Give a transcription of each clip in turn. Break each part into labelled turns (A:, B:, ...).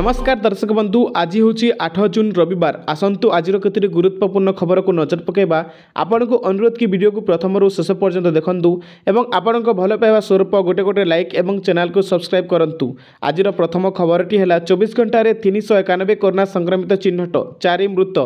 A: नमस्कार दर्शक बंधु, आज हूँ 8 जून रविवार। आसतु आज केतोटी गुरुत्वपूर्ण खबर को नजर पकेबा। आपण को अनुरोध कि वीडियो को प्रथम रु शेष पर्यंत देखंतु एवं आपण को भल पाइबा स्वरूप गोटे गोटे लाइक एवं चैनल को सब्सक्राइब करंतु। आज प्रथम खबरटी है 24 घंटे 391 कोरोना संक्रमित चिन्हट, 4 मृत।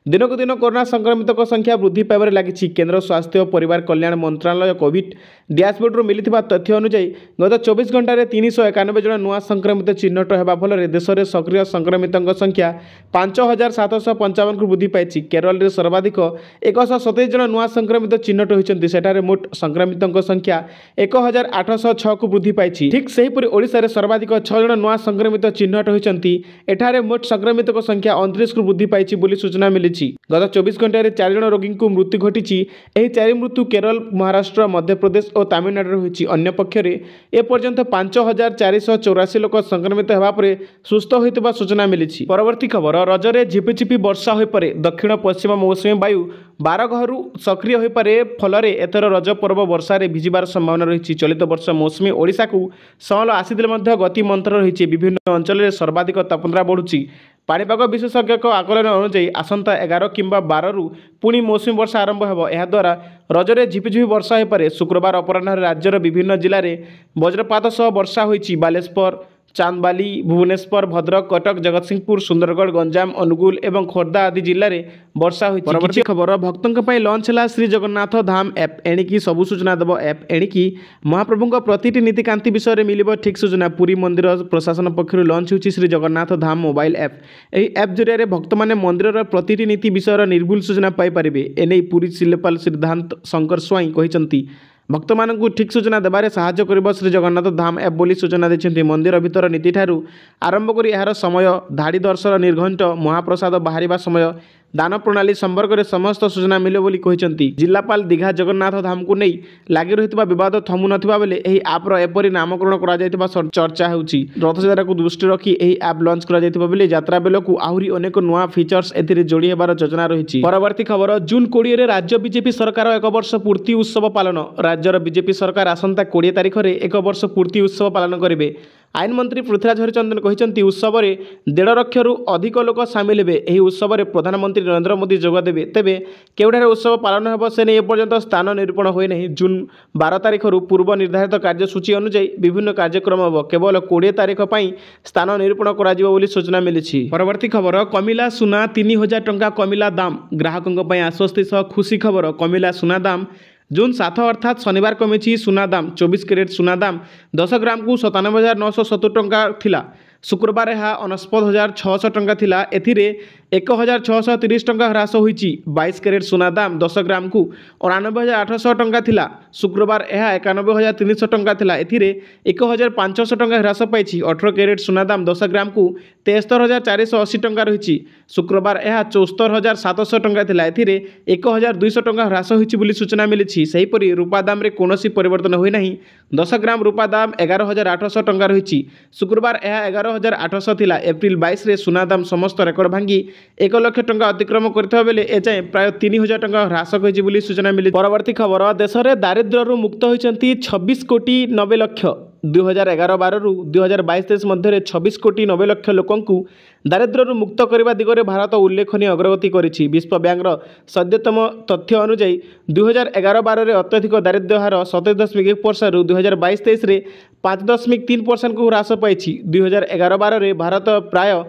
A: दिनक दिन कोरोना संक्रमित संख्या वृद्धि पाइबार लगी। केंद्र स्वास्थ्य और परिवार कल्याण मंत्रालय कोविड डैशबोर्ड मिलिथिबा तथ्य अनुसार गत 24 घंटे 391 जन नुआ संक्रमित चिन्हट होगा फल देश में सक्रिय संक्रमितों संख्या 5755 को वृद्धि पाई। केरल में सर्वाधिक 127 जन नुआ संक्रमित चिन्हट होती। सेठारे मोट संक्रमितों संख्या 1806 को वृद्धि पाई। ठीक सेहीपरि ओडिशा रे सर्वाधिक 6 जन नुआ संक्रमित चिन्हट होती। एठारे मोट संक्रमित संख्या 29 को वृद्धि पाई बोली सूचना मिली। गत 24 घंटे 4 जन रोगी को मृत्यु घटी। यह 4 मृत्यु केरल, महाराष्ट्र, मध्य प्रदेश और तमिलनाडु होती। अन्य पक्षरे एपर्यंत 5484 लोक संक्रमित होगा पर सुस्थ होता सूचना मिली। परवर्ती खबर, रजरे झिपिझिपि वर्षा हो पारे। दक्षिण पश्चिम मौसुमी वायु 12 घरु सक्रिय हो पारे। फल एथर रज पर्व वर्षा भिजिबार संभावना रही। चलित वर्ष मौसुमी ओडिशा को सहल आसीले गति मंत्र रही। विभिन्न अंचल में सर्वाधिक तापमात्रा बढ़ुची। पाणीपाग विशेषज्ञ आकलन अनुଯାयी आसंता 11 किंबा 12 रु पुणी मौसुमी वर्षा आरंभ हो। याद्वारा रजरे झिपिझिपि वर्षा हो पारे। शुक्रवार अपराह्न राज्यर विभिन्न जिले में वज्रपात सह वर्षा होईची। बालेश्वर, चांदबाली, भुवनेश्वर, भद्रक, कटक, जगतसिंहपुर, सुंदरगढ़, गंजाम, अनुगुल एवं खोर्धा आदि जिले में वर्षा होईची। परवर्ती खबर, भक्तों पर लॉन्च है श्री जगन्नाथ धाम ऐप। एणिकी सबु सूचना देव ऐप। एणिकी महाप्रभु प्रतिटी नीतिकांति विषय में मिल ठीक सूचना। पुरी मंदिर प्रशासन पक्षर लॉन्च होची श्री जगन्नाथ धाम मोबाइल ऐप। यह ऐप जरिए भक्त मैंने मंदिर प्रतिटी नीति विषय निर्भुल सूचना पाइपर। एने पुरी जिलापाल सिद्धांत शंकर स्वाई कहते भक्त मानू ठीक सूचना देवारे साहाय्य करिबो श्री जगन्नाथ धाम ऐप बोली सूचना देछन्ती। मंदिर भीतर नीति ठारू आरंभ करी यार समय, धाड़ी दर्शन, निर्घंट, महाप्रसाद बाहरिबा समय, दान प्रणाली संपर्क में समस्त सूचना मिले बोली कहते। जिलापाल दीघा जगन्नाथ धाम को नहीं लगी रही विवाद थमु नथिबा बेले एही ऐपर एपरी नामकरण करा जायतिबा चर्चा होउची। रथयात्रा को दृष्टि रखी एही ऐप लॉन्च करा जायतिबा बेले यात्रा बेलकु आहुरी अनेक नुआ फीचर्स एथिरे जोड़ी हेबार योजना रही। परवर्ती खबर, जून 20 रे राज्य बीजेपी सरकार 1 वर्ष पूर्ति उत्सव पालन। राज्यर बीजेपी सरकार आसंता 20 तारिख में 1 वर्ष पूर्ति उत्सव पालन करेंगे। आईन मंत्री पृथ्वीराज हरिचंदन कहते उत्सव में 1.5 लाख अधिक लोक सामिल हेबे। एही उत्सव में प्रधानमंत्री नरेंद्र मोदी जोगदेवे। तेबे केउठारे उत्सव पालन हेब से नहीं एपर्यंत स्थान निरूपण होई नहीं। जून 12 तारिख पूर्व निर्धारित कार्यसूची अनुसार विभिन्न कार्यक्रम हेब। केवल 20 तारिख पर स्थान निरूपण करा जिवो बोली सूचना मिली। परवर्ती खबर, कमिला सुना 3000 टंका कमिला दाम। ग्राहकों पर आश्वस्ति सह खुशी खबर। कमिला सुना दाम जून 7 अर्थात शनिवार कमी। सुना दाम 24 कैरेट सुना दाम 10 ग्राम को 97,970 टंका थिला। शुक्रवार यह 49,600 टंका थिला। एथिरे 1,630 टंका ह्रास होईची। 22 कैरेट सुना दाम 10 ग्राम को 99,800 टंका थिला। शुक्रवार यह 91,300 टंका थिला। एथिरे 1,500 टंका ह्रास पाई। 18 कैरेट सुना दाम 10 ग्राम को 73,480 टंका रही। शुक्रवार यह 74,700 टंका थिला। एथिरे 1,200 टंका ह्रास होईची बोली सूचना मिली। सेहीपरि रूपा दाम रे कोनोसी परिवर्तन होई नहीं। 10 ग्राम रूपा दाम 11,800 टंका रही। शुक्रवार यह 11,800 थिला। एप्रिल 22 रे सुना दाम समस्त रेकर्ड भांगी 1 लाख टंका अतिक्रम करथिबा बेले एजाए प्राय 3,000 टंका ह्रास होईची बोली सूचना मिली। परवर्ती खबर, देश में दारिद्र्यरू मुक्त होइछन्ती 26 कोटी 90 लक्ष। 2011-12 रु 2022-23 मध्य 26 कोटी 90 लक्ष लोकंकु दारिद्र्यरू मुक्त करने दिगरे भारत उल्लेखनीय अग्रगति करिछि। विश्व बैंक सद्यतम तथ्य अनुसार 2011-12 रे अत्यधिक दारिद्र्य हार 27.1% रु 2022-23 रे 5.3% को ह्रास पाई। 2011-12 रे भारत प्राय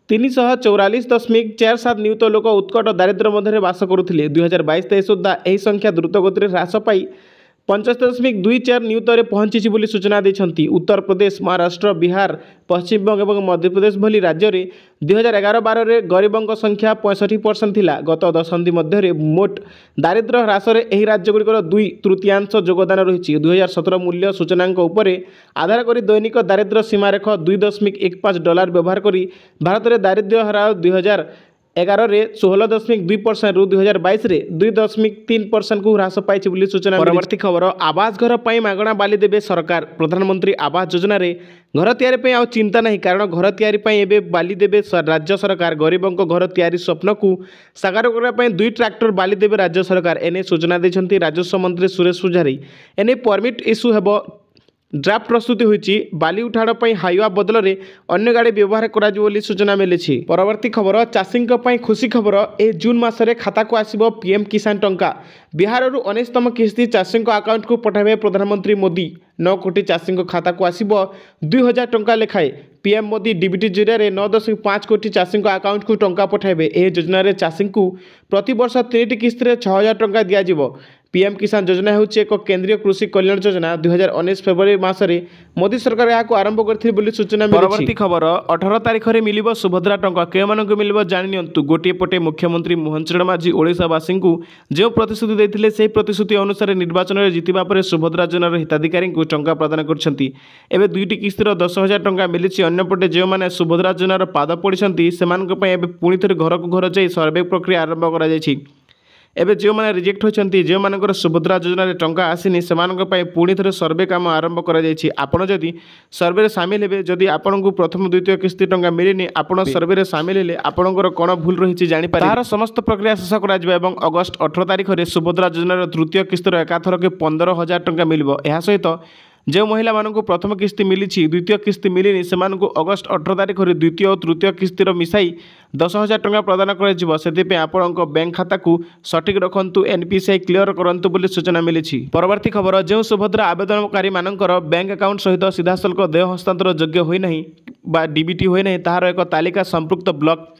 A: 344.47 नियुत लोक उत्कट दारिद्र्य मध्य बास करुथिले। 2022-23 सुद्धा यही संख्या द्रुत गति ह्रास पाई 75.24 नियुत पहुंची बोली सूचना देछन्ती। उत्तर प्रदेश, महाराष्ट्र, बिहार, पश्चिम बंग और मध्य प्रदेश भली राज्य में 2011-12 रे गरीबों संख्या 65% थिला। गत दशंधि मध्य मोट दारिद्र्य ह्रास यही राज्यगुड़िकर 2/3 योगदान रही। 2017 मूल्य सूचनांक उपरे आधार करी दैनिक दारिद्र्य सीमारेख $2.15 व्यवहार करी भारत में दारिद्र्य हार 2011 रे 16.2% रु 2022 रे 2.3% को ह्रास पाई बोली सूचना। परवर्ती खबर, आवास घर पर मागणा बाली देवे सरकार। प्रधानमंत्री आवास योजना रे घर तैयारी आ चिंता नहीं, कारण घर तैयारी बाली देवे राज्य सरकार। गरीबों घर तैयारी स्वप्न को साकार करने 2 ट्रैक्टर बाली देवे राज्य सरकार। एने सूचना देछन्ती राजस्व मंत्री सुरेश पूजारी। एने परमिट इश्यू हेब ड्राफ्ट प्रस्तुति होईची बाली उठाण पई हाईवा बदल में अन्य गाड़ी व्यवहार करा बोली सूचना मिली। परवर्ती खबर चाषी खुशी खबर ए जून मासरे खाता को आसिबो पीएम किसान टंका। बिहार 19तम किस्ती चाषी अकाउंट को पठाइबे प्रधानमंत्री मोदी। 9 कोटी चाषी खाता को आसिबो 2000 टंका लेखाए। पीएम मोदी डीबीटी जरिए 9.5 कोटी चाषी अकाउंट को टंका पठाइबे। ए योजना चाषी को प्रति वर्ष 3टी किस्ती 6000 टंका दिया। पीएम किसान योजना होची एक केंद्रीय कृषि कल्याण योजना। 2019 फेब्रुआरी मासरे मोदी सरकार यहाँ आरंभ करथिले सूचना मिली। परवर्ती खबर 18 तारिख में मिलिबो सुभद्रा टंका। केमानंकु मिलिबो जानियंतु। गोटे पटे मुख्यमंत्री मोहन चरण माझी ओडिशावासी को जो प्रतिश्रुति देथिले से प्रतिश्रुति अनुसार निर्वाचन में जितिबा परे सुभद्रा योजनार हिताधिकारी को टंका प्रदान करछंती। एबे 2टी किस्तीर 10,000 टंका मिली। अन्यपटे जो मैंने सुभद्रा योजनार पाद पड़िछंती सेमानक पय एबे पुणी थरे घर को घर जाई सर्वे प्रक्रिया आरंभ करा जायछि। एबे जो मैंने रिजेक्ट होती जो मानकर सुभद्रा योजन टंका आसीनी से पुणी थे सर्वे काम आरंभ कर जदि सर्वे सामिल हे जदि आपको प्रथम द्वितीय किस्ती टंका मिलनी आपड़ सर्वे सामिल हेले आपंकर कौन भूल रही जापर तार समस्त प्रक्रिया शेष कर अगस्ट 18 तारिख में सुभद्रा योजन तृतीय किस्तीर एकाथरके 15,000 टंका मिल। यह सहित जो महिला मानक प्रथम किस्ती मिली द्वितीय किस्ती मिलनी से अगस्ट 18 तारिख में द्वितीय और तृतीय किस्तीर मिसाई 10,000 टंका प्रदान कर आपण बैंक खाता को सठिक रखु एनपीसीआई क्लियर करंतु बोली सूचना मिली। परवर्ती खबर जो सुभद्रा आवेदनकारी मानकर बैंक अकाउंट सहित सीधा शुल्क देय हस्तांतर योग्य होना डीबीटी होना तार एक तालिका संपृक्त ब्लॉक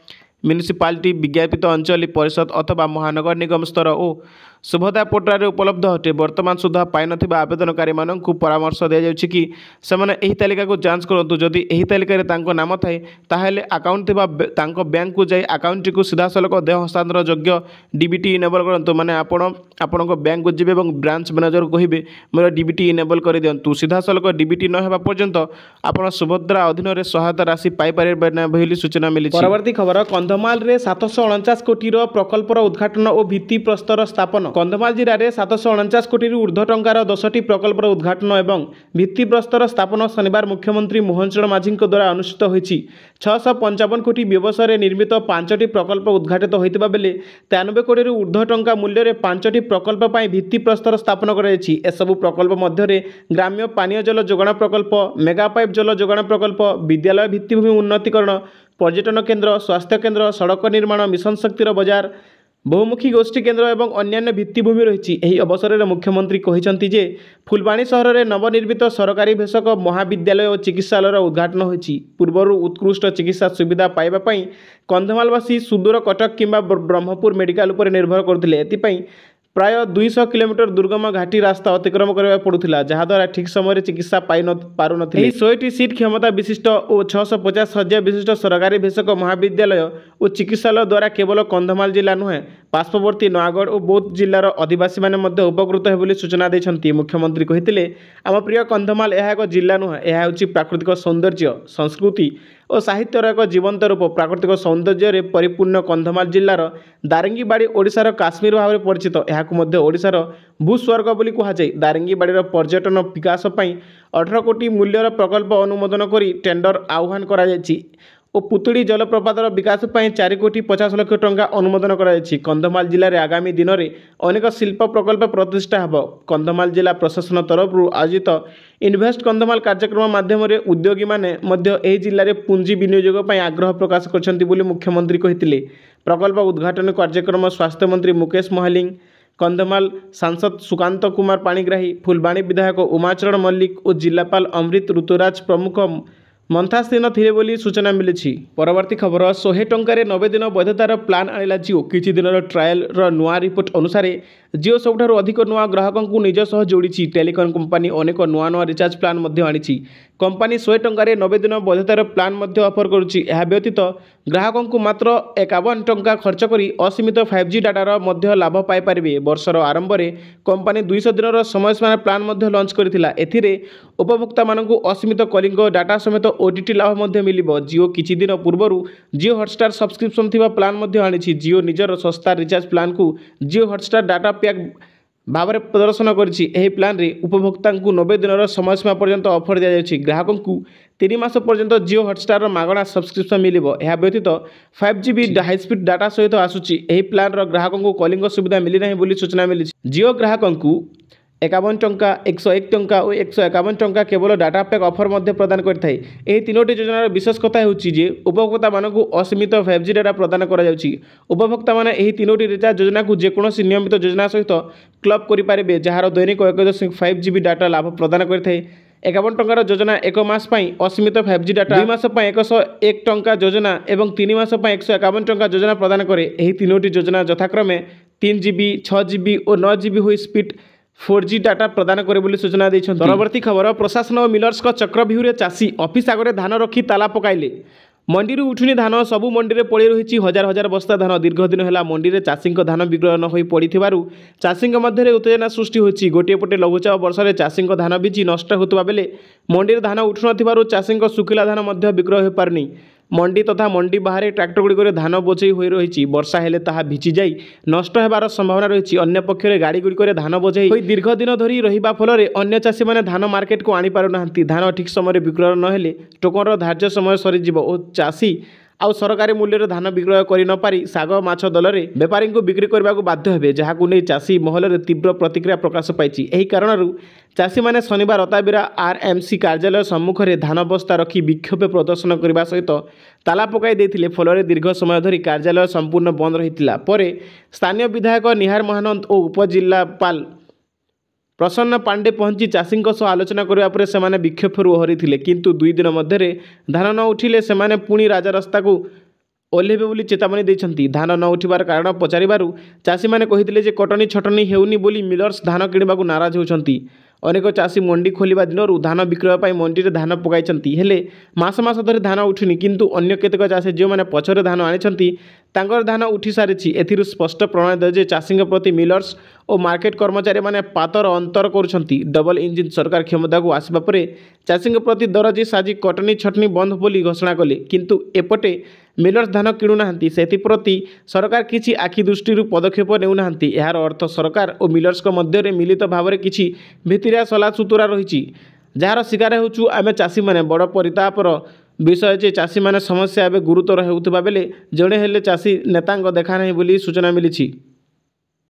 A: म्यूनिसिपालिटी विज्ञापित अंचल परिषद अथवा महानगर निगम स्तर और सुभद्रा पोर्टाल उपलब्ध अटे। वर्तमान सुधा पाई नथिबा आवेदनकारी मानकु परामर्श दिया जाउछि कि सेमाने एही तालिका को जांच करंतु। जदि एही तालिका रे तांको नाम थाए ताहेले अकाउंट थिबा तांको बैंक को जाई अकाउंट को सीधा सलक देय हस्तांतर योग्य डीबीटी इनेबल करंतु। माने आपणको बैंक को जिबे एवं ब्रांच मैनेजर कहिबे मोर डीबीटी इनेबल कर दियंतु। सीधा सलक डीबीटी न हेबा पर्यंत आपण सुभद्रा अधीन रे सहायता राशि पाई पारे ना बोली सूचना मिली। परवर्ती खबर कंधमाल रे 749 कोटीर प्रकल्पर उद्घाटन और भित्ति प्रस्तर स्थापन। कंधमाल जिले में 749 कोटी ऊर्ध्व टंकार 10टी प्रकल्पर उद्घाटन और भित्ति प्रस्तर स्थापन शनिवार मुख्यमंत्री मोहन चरण माझी द्वारा अनुष्ठित होईछि। 655 कोटी व्यवसाय निर्मित 5टी प्रकल्प उद्घाटित होता बेले 93 कोटी ऊर्ध्व टंका मूल्य 5टी प्रकल्प पर भित्ति प्रस्तर स्थापन कराई। एसबू प्रकल्प मध्य ग्राम्य पानीय जल जोगाण प्रकल्प, मेगा पाइप जल जोगाण प्रकल्प, विद्यालय भित्तिभूमि उन्नतीकरण, पर्यटन केन्द्र, स्वास्थ्य केन्द्र, सड़क निर्माण, मिशन शक्तिर बजार, बहुमुखी गोष्ठी केन्द्र और अन्यान्य भित्तिभूमि रही। यही अवसर में मुख्यमंत्री कहते जे फुलबाणी सहर में नवनिर्मित सरकारी भेषक महाविद्यालय और चिकित्सालय उद्घाटन होती। पूर्वर उत्कृष्ट चिकित्सा सुविधा पाइबापी कंधमालवासी सुदूर कटक किंबा ब्रह्मपुर मेडिकल उपर निर्भर करते। प्राय 200 किलोमीटर दुर्गम घाटी रास्ता अतिक्रम करने पड़ूला जहाद्वारा ठीक समय चिकित्सा पाई पार न 100टी सीट क्षमता विशिष्ट और 650 शଯ୍या विशिष्ट सरकारी भेषक महाविद्यालय और चिकित्सालय द्वारा केवल कंधमाल जिला नुहे पार्श्ववर्ती नयागढ़ और बौद्ध जिलार आदिवासी मैंने उपकृत है बोली सूचना देते। मुख्यमंत्री कहते आम प्रिय कंधमाल यह एक जिला नुहे यह हूँ प्राकृतिक सौंदर्य संस्कृति और साहित्यर एक जीवंत रूप। प्राकृतिक सौंदर्य परिपूर्ण कंधमाल जिलार दारिंगीबाड़ी ओडिशार काश्मीर भाव में परिचित। यह ओडिशार भूस्वर्ग बोली कहुए। दारिंगीबाड़ीर पर्यटन विकास पर 18 कोटी मूल्यर प्रकल्प अनुमोदन कर टेंडर आह्वान करा और पुतुड़ी जलप्रपातर विकास पर 4 कोटी 50 लाख टंका अनुमोदन कराई। कंधमाल जिले में आगामी दिन में अनेक शिल्प प्रकल्प प्रतिष्ठा हो। कंधमाल जिला प्रशासन तरफ आयोजित इन्वेस्ट कंधमाल कार्यक्रम माध्यम उद्योगी मैंने जिले में पुंजी विनियोग आग्रह प्रकाश कर मुख्यमंत्री कहते। प्रकल्प उद्घाटन कार्यक्रम स्वास्थ्य मंत्री मुकेश महालिंग, कंधमाल सांसद सुकांत कुमार पाणिग्राही, फुलबाणी विधायक उमाचरण मल्लिक और जिलापाल अमृत ऋतुराज प्रमुख मंथासीन थे बोली सूचना मिली। परवर्ती खबर 100 टंकार 90 दिन वैधतार प्लान आनिला जिओ। किछि दिन ट्रायल नुआ रिपोर्ट अनुसार जिओ सबुठारु अधिक नुआ ग्राहकों को निज सह जोड़ी। टेलीकॉम कंपनी अनेक नुआ नुआ रिचार्ज प्लान आनी। कंपनी 100 टंकार 90 दिन वैधतार प्लान ऑफर करुच्ची। यह व्यतीत ग्राहकों को मात्र 51 टंका खर्च कर असीमित 5G डाटार लाभ पाइपारे। वर्षर आरंभ में कंपनी 200 दिन समयसीमा प्लान लंच करथिला। एथिरे उपभोक्ता मानकु असीमित कलिंग डाटा समेत OTT लाभ मिल। जिओ किछि दिन पूर्व जिओ हॉटस्टार सब्सक्रिप्शन थिबा प्लान आनी। जिओ निजर सस्ता रिचार्ज प्लान को जिओ हॉटस्टार डाटा पैक भाव में प्रदर्शन कर प्लान रे उपभोक्ता को 90 दिन समयसीमा पर्यंत ऑफर दि जाए। ग्राहकों को 3 मास पर्यंत जिओ हॉटस्टार मागणा सब्सक्रिप्शन मिल। यह व्यतीत 5GB हाईस्पीड डाटा सहित आसूची। यह प्लान ग्राहकों को कलिंग सुविधा मिली ना बोली सूचना मिली। जिओ ग्राहकों को 51 टंका 101 टंका और 151 टंका केवल डाटा पैक ऑफर मध्य प्रदान करता है। यह तीनोटी योजनार विशेष कथा होची जे उपभोक्ता मानकु असीमित 5G डाटा प्रदान करा जाउची। उपभोक्ता माने एही तीनोटी रिचार्ज योजना को जेकोसी नियमित योजना सहित क्लब करि पारिबे जहार दैनिक 1.5 GB डाटा लाभ प्रदान करथाय। 51 टंकार योजना 1 मास पई असीमित 5G डाटा 2 मास पई 101 टंका योजना एवं 3 मास पई 151 टंका योजना प्रदान करे। एही तीनोटी योजना यथाक्रमे 3 GB 6 GB और 9 GB हुई स्पीड 4G डाटा प्रदान करे बोली सूचना दैछन। परवर्ती खबर प्रशासन और मिलर्स का चक्रव्यूह चाषी ऑफिस आगे धान रखी ताला पकाइले। मंडी उठुनी धान सबु मंडी में पड़ी रही हजार हजार बस्ता धान दीर्घ दिन है मंडी में चाषी धान विक्रय न हो पड़ी चाषी मध्य उत्तेजना सृष्टि होती। गोटे पटे लघुचाप वर्ष में चाषी धान बीजी नष्ट होता बेले मंडी धान उठु न चाषी सुखिला धान विक्रय हो पारनी। मंडी तथा मंडी बाहर ट्रैक्टर गुड़िक धान बोझई हो रही वर्षा हेले ताहा भिजी जाई नष्ट होबार संभावना रही। अन्य पक्षरे गाड़ी गुड़िक धान बोझई होई दीर्घ दिन धरी रहिबा फल अन्य चाषी मैंने धान मार्केट को आनी पारुना। धान ठीक समय विक्रय न हेले टोकन धार्य समय सरीज और चाषी आउ सरकारी मूल्य धान विक्रय कर न पारी साग माछ दल में बेपारी को बिक्री करने को बाध्य हेबे जहां नहीं चाषी महल में तीव्र प्रतिक्रिया प्रकाश पाई। एही कारण चाषी मैंने शनिवार रताबिरा RMC कार्यालय सम्मुख में धान बस्ता रखी विक्षोभ प्रदर्शन करने सहित ताला पकाई देथिले। फल दीर्घ समय धरी कार्यालय संपूर्ण बंद रही। स्थानीय विधायक निहार महानंद और उपजिलापाल प्रसन्न पांडे पहुंची चाषी आलोचना करने पर से विक्षोभ ओहरी किंतु 2 दिन मध्य धान न उठिले से पुणी राजरास्ता को ओह्लेबे बोली चेतावनी देछंती। धान न उठिबार कारण पचारिबारु चाषी माने कहिथिले जे कटनी छटनी हेउनी बोली मिलर्स धान किणबाकू नाराज होछंती। अनेक चाषी मंडी खोलिबा दिनरु धान विक्रय पाई मंडी रे धान पकाइछंती हेले मास मास धरि धान उठुनी किंतु अन्य केतेक चाषी जो माने पछरे धान आनिछंती तांकर धान उठी सारिछि। एथिरु स्पष्ट प्रमाण दे जे चाषी प्रति मिलर्स और मार्केट कर्मचारी माने पातर अंतर करुछंती। डबल इंजिन सरकार क्षमता को आसबा परे चाषी प्रति दरजी साजी कटनी छटनी बंद बोली घोषणा कले किंतु एपटे मिलर्स धान किणुना प्रति सरकार किसी आखि दृष्टि पदक्षेप नेउना। यार अर्थ सरकार और मिलर्स मध्य मिलित भाव में किसी भितरिया सला सुतुरा रही जार शिकार होचु आमे चाषी माने। बड़ परितापर विषय जे चाषी माने समस्या एवं गुरुतर होउतबा बेले जड़े हेले चाषी नेतांग देखा नहीं बोली सूचना मिली।